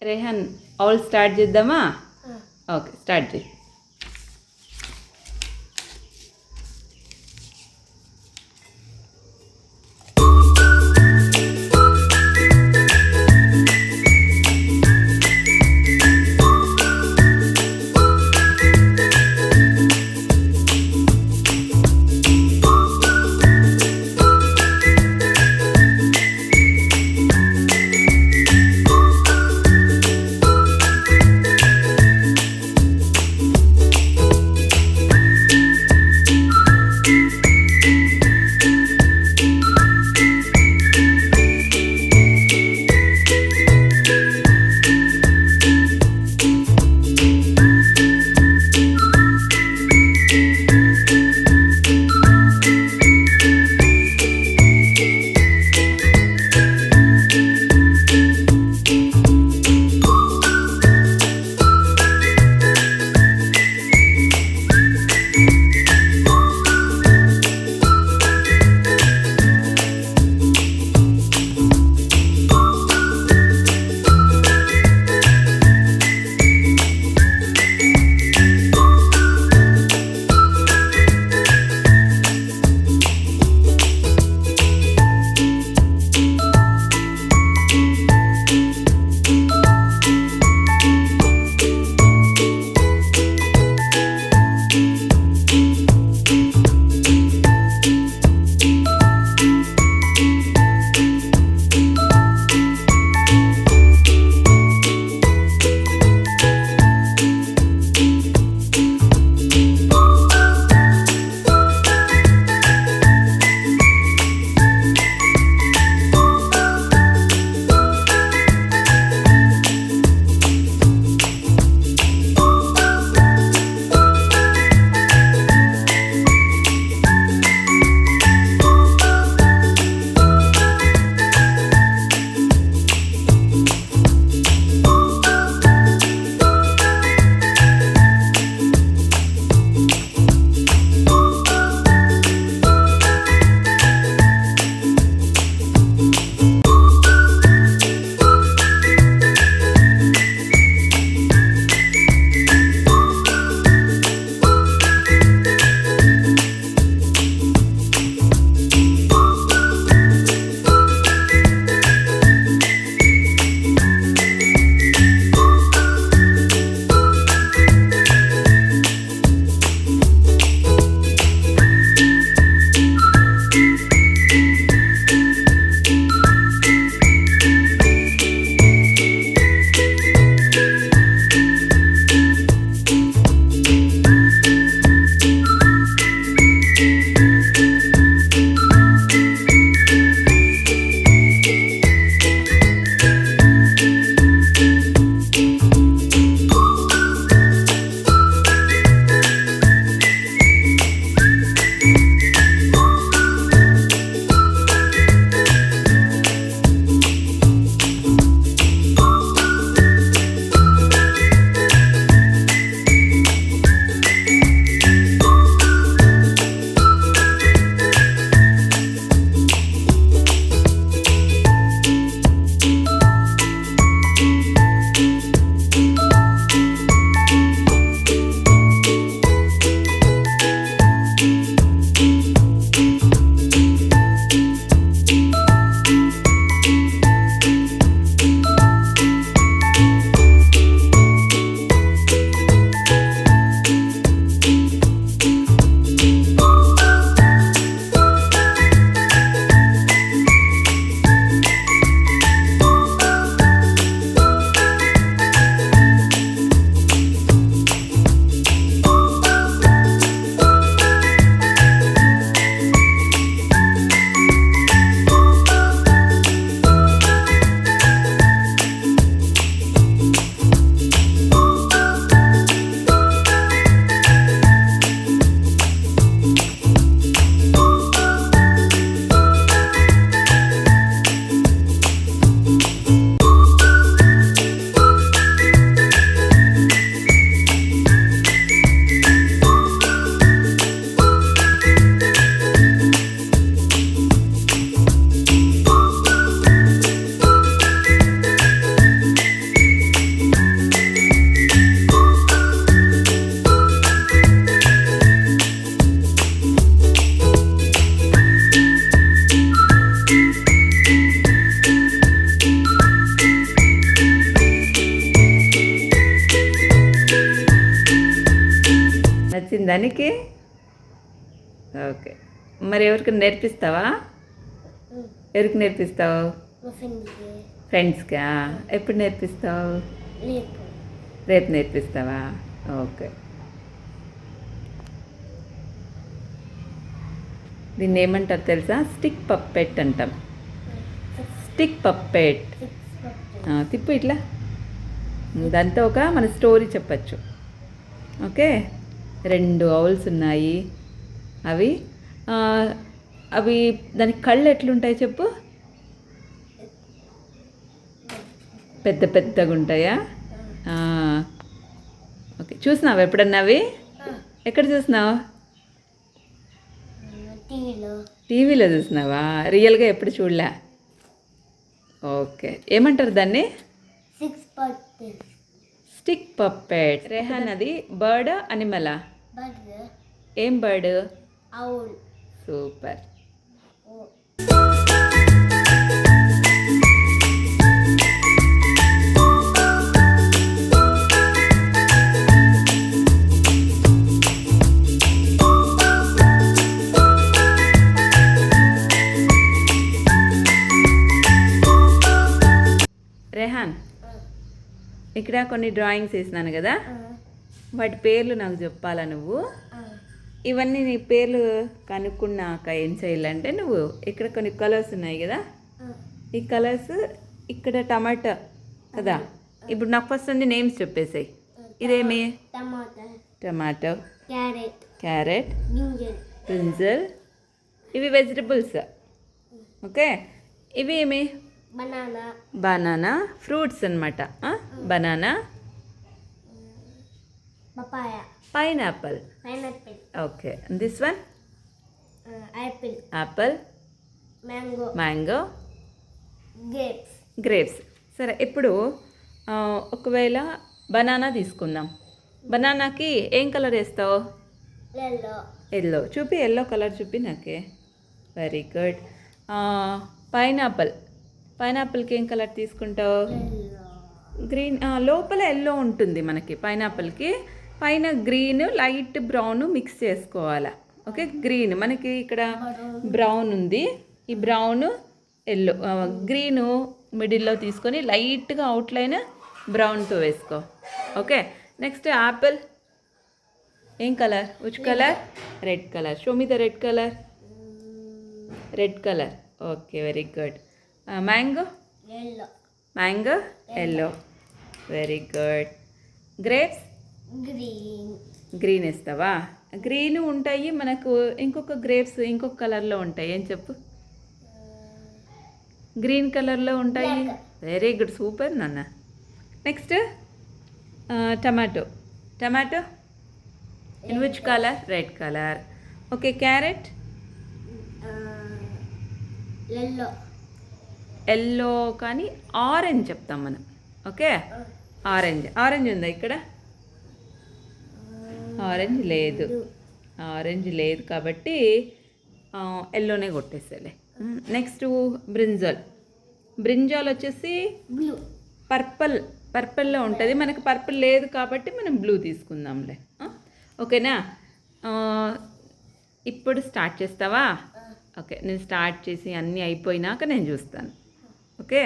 Rehan all start చేద్దామా? Okay, start చేయి. వచ్చిందా నీకు? ఓకే, మరి ఎవరికి నేర్పిస్తావా? ఎవరికి నేర్పిస్తావు? ఫ్రెండ్స్కా? ఎప్పుడు నేర్పిస్తావు? రేపు నేర్పిస్తావా? ఓకే. దీన్ని ఏమంటారు తెలుసా? స్టిక్ పప్పెట్ అంటాం. Stick puppet. తిప్పు ఇట్లా. దాంతో మన స్టోరీ చెప్పచ్చు. ఓకే, 2 ఔల్స్ ఉన్నాయి. అవి అవి దానికి కళ్ళు ఎట్లుంటాయి చెప్పు? పెద్ద పెద్దగా ఉంటాయా? ఓకే, చూసినావు ఎప్పుడన్నా అవి? ఎక్కడ చూసినావు? టీవీలో చూసినావా? రియల్గా ఎప్పుడు చూడలే? ఓకే, ఏమంటారు దాన్ని? Stick puppet. రెహాన్, అది బర్డ్ అనిమలా? ఏం బర్డ్? సూపర్. రెహాన్, ఇక్కడ కొన్ని డ్రాయింగ్స్ వేసినాను కదా, వాటి పేర్లు నాకు చెప్పాలా నువ్వు? ఇవన్నీ నీ పేర్లు కనుక్కున్నాక ఏం చేయాలంటే, నువ్వు ఇక్కడ కొన్ని కలర్స్ ఉన్నాయి కదా, ఈ కలర్స్ ఇక్కడ టమాటా కదా, ఇప్పుడు నాకు ఫస్ట్ అన్ని నేమ్స్ చెప్పేసాయి. ఇదేమి? Tomato, carrot, brinjal. ఇవి వెజిటబుల్స్. ఓకే, ఇవి ఏమి? బనానా. ఫ్రూట్స్ అనమాట. Banana, pineapple. Okay, this one? Apple, mango, grapes. సరే, ఇప్పుడు ఒకవేళ బనానా తీసుకుందాం. బనానాకి ఏం కలర్ వేస్తావు? ఎల్లో. చూపి, ఎల్లో కలర్ చూపి నాకే. Very good. పైనాపిల్కి ఏం కలర్ తీసుకుంటావు? గ్రీన్. లోపల ఎల్లో ఉంటుంది మనకి పైనాపిల్కి, పైన గ్రీన్, లైట్ బ్రౌన్ మిక్స్ చేసుకోవాలా. ఓకే, గ్రీన్ మనకి ఇక్కడ బ్రౌన్ ఉంది, ఈ బ్రౌన్ ఎల్లో, గ్రీను మిడిల్లో తీసుకొని లైట్గా అవుట్లైన్ బ్రౌన్తో వేసుకో. Okay, next apple. ఏం colour? Which colour? Red colour. Show me the red colour. Red colour. Okay, very good. Mango? Mango yellow. Very good. Grapes? Green వేస్తావా? గ్రీన్ ఉంటాయి మనకు. ఇంకొక గ్రేప్స్ ఇంకొక కలర్లో ఉంటాయి, ఏం చెప్పు? గ్రీన్ కలర్లో ఉంటాయి. వెరీ గుడ్, సూపర్ నాన్న. Next tomato. In which colour? Red colour. Okay, carrot? Yellow కానీ ఆరెంజ్ చెప్తాం మనం. ఓకే, ఆరెంజ్ ఉందా ఇక్కడ? ఆరెంజ్ లేదు కాబట్టి ఎల్లోనే కొట్టేసేలే. నెక్స్ట్ బ్రింజాల్ వచ్చేసి పర్పుల్లో ఉంటుంది. మనకి పర్పుల్ లేదు కాబట్టి మనం బ్లూ తీసుకుందాంలే. ఓకేనా? ఇప్పుడు స్టార్ట్ చేస్తావా? ఓకే, నేను స్టార్ట్ చేసి అన్నీ అయిపోయినాక నేను చూస్తాను. ఓకే.